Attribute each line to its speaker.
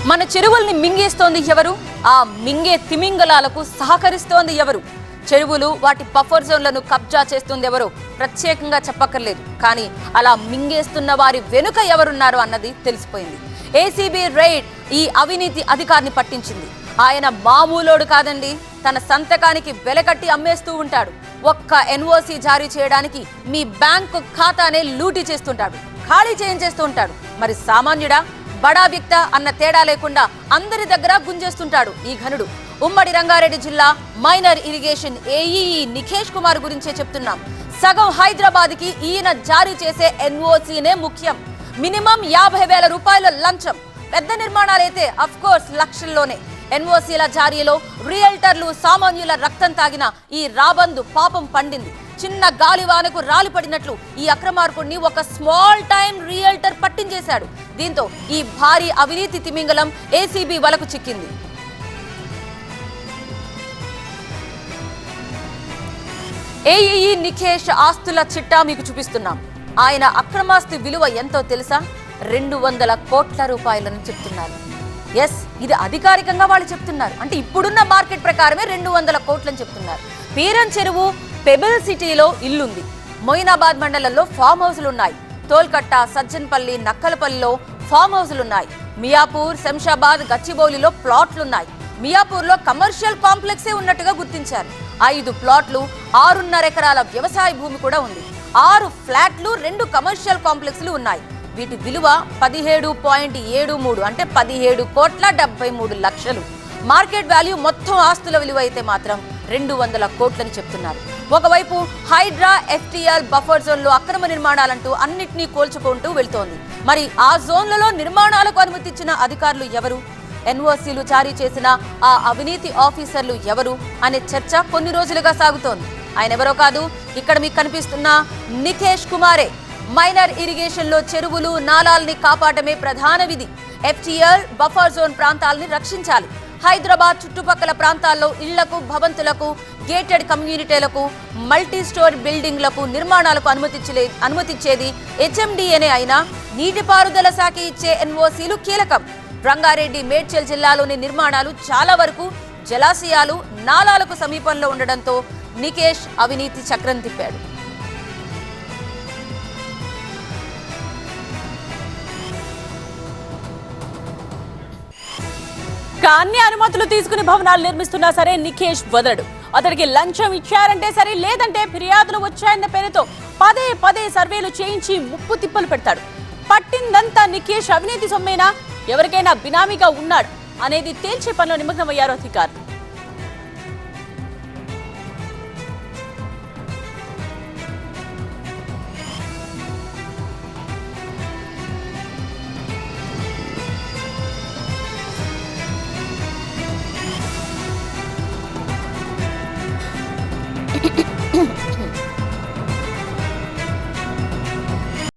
Speaker 1: మన చెరువుల్ని మింగేస్తోంది ఎవరు? ఆ మింగే తిమింగలాలకు సహకరిస్తోంది ఎవరు? చెరువులు వాటి బఫర్ జోన్లను కబ్జా చేస్తుంది ఎవరో ప్రత్యేకంగా చెప్పక్కర్లేదు. కానీ అలా మింగేస్తున్న వారి వెనుక ఎవరున్నారు అన్నది తెలిసిపోయింది. ఏసీబీ రైడ్ ఈ అవినీతి అధికారిని పట్టించింది. ఆయన మామూలోడు కాదండి. తన సంతకానికి వెలకట్టి అమ్మేస్తూ ఉంటాడు. ఒక్క ఎన్ఓసి జారీ చేయడానికి మీ బ్యాంకు ఖాతానే లూటీ చేస్తుంటాడు, ఖాళీ చేయించేస్తూ ఉంటాడు. మరి సామాన్యుడా, బడా వ్యక్త అన్న తేడా లేకుండా అందరి దగ్గర గుంజేస్తుంటాడు ఈ ఘనుడు. ఉమ్మడి రంగారెడ్డి జిల్లా minor irrigation AEE Nikhesh Kumar గురించే చెప్తున్నాం. సగం హైదరాబాద్ కి ఈయన జారీ చేసే ఎన్ఓసీనే ముఖ్యం. మినిమం 50,000 రూపాయల లంచం. పెద్ద నిర్మాణాలైతే అఫ్ కోర్స్ లక్షల్లోనే. ఎన్ఓసీల జారీలో రియల్టర్లు సామాన్యుల రక్తం తాగిన ఈ రాబందు పాపం పండింది. చిన్న గాలివానకు రాలిపడినట్లు ఈ అక్రమార్కుడిని ఒక స్మాల్ టైం రియల్టర్ పట్టించేశాడు. దీంతో ఈ భారీ అవినీతి తిమింగలం ఏసీబీ వలకు చిక్కింది. ఏఈఈ నిఖేష్ ఆస్తుల చిట్టా మీకు చూపిస్తున్నాం. ఆయన అక్రమాస్తి విలువ ఎంతో తెలుసా? 200 కోట్ల రూపాయలని చెప్తున్నారు. ఎస్, ఇది అధికారికంగా వాళ్ళు చెప్తున్నారు. అంటే ఇప్పుడున్న మార్కెట్ ప్రకారమే 200 కోట్లని చెప్తున్నారు. పీరం చెరువు పెబుల్ సిటీలో ఇల్లుంది. మొయినాబాద్ మండలంలో ఫామ్ హౌస్లు ఉన్నాయి. తోల్కట్ట, సజ్జన్పల్లి, నక్కలపల్లిలో ఫామ్ హౌస్లు ఉన్నాయి. మియాపూర్, శంషాబాద్, గచ్చిబౌలిలో ప్లాట్లున్నాయి. మియాపూర్లో కమర్షియల్ కాంప్లెక్సే ఉన్నట్టుగా గుర్తించారు. 5 ప్లాట్లు, 6.5 ఎకరాల వ్యవసాయ భూమి కూడా ఉంది. 6 ఫ్లాట్లు, 2 కమర్షియల్ కాంప్లెక్స్లు ఉన్నాయి. వీటి విలువ 17.73 అంటే 17,73,00,000. మార్కెట్ వాల్యూ మొత్తం ఆస్తుల విలువ అయితే మాత్రం 200 కోట్లని చెప్తున్నారు. ఒకవైపు హైడ్రా, ఎఫ్టీఎల్ బఫర్ జోన్లో అక్రమ నిర్మాణాలంటూ అన్నిటినీ కోల్చుకుంటూ వెళ్తోంది. మరి ఆ జోన్లలో నిర్మాణాలకు అనుమతిచ్చిన అధికారులు ఎవరు? ఎన్ఓసీలు జారీ చేసిన ఆ అవినీతి ఆఫీసర్లు ఎవరు అనే చర్చ కొన్ని రోజులుగా సాగుతోంది. ఆయన ఎవరో కాదు, ఇక్కడ మీకు కనిపిస్తున్న నిఖేష్ కుమారే. మైనర్ ఇరిగేషన్ లో చెరువులు, నాలాల్ని కాపాడమే ప్రధాన విధి. ఎఫ్టీఎల్ బఫర్ జోన్ ప్రాంతాలని రక్షించాలి. హైదరాబాద్ చుట్టుపక్కల ప్రాంతాల్లో ఇళ్లకు, భవంతులకు, గేటెడ్ కమ్యూనిటీలకు, మల్టీ స్టోర్ బిల్డింగ్లకు నిర్మాణాలకు అనుమతిచ్చేది హెచ్ఎండిఏనే అయినా నీటిపారుదల శాఖ ఇచ్చే ఎన్ఓసీలు కీలకం. రంగారెడ్డి, మేడ్చల్ జిల్లాలోని నిర్మాణాలు చాలా వరకు జలాశయాలు, నాలాలకు సమీపంలో ఉండడంతో నిఖేష్ అవినీతి చక్రం తిప్పాడు. అన్ని అనుమతులు తీసుకుని భవనాలు నిర్మిస్తున్నా సరే నిఖేష్ వదలడు. అతడికి లంచం ఇచ్చారంటే సరే, లేదంటే ఫిర్యాదులు వచ్చాయన్న పేరుతో పదే సర్వేలు చేయించి ముప్పు తిప్పలు పెడతాడు. పట్టిందంతా నిఖేష్ అవినీతి సొమ్మేనా, ఎవరికైనా బినామీగా ఉన్నాడు అనేది తేల్చే పనిలో నిమగ్నమయ్యారు అధికారులు.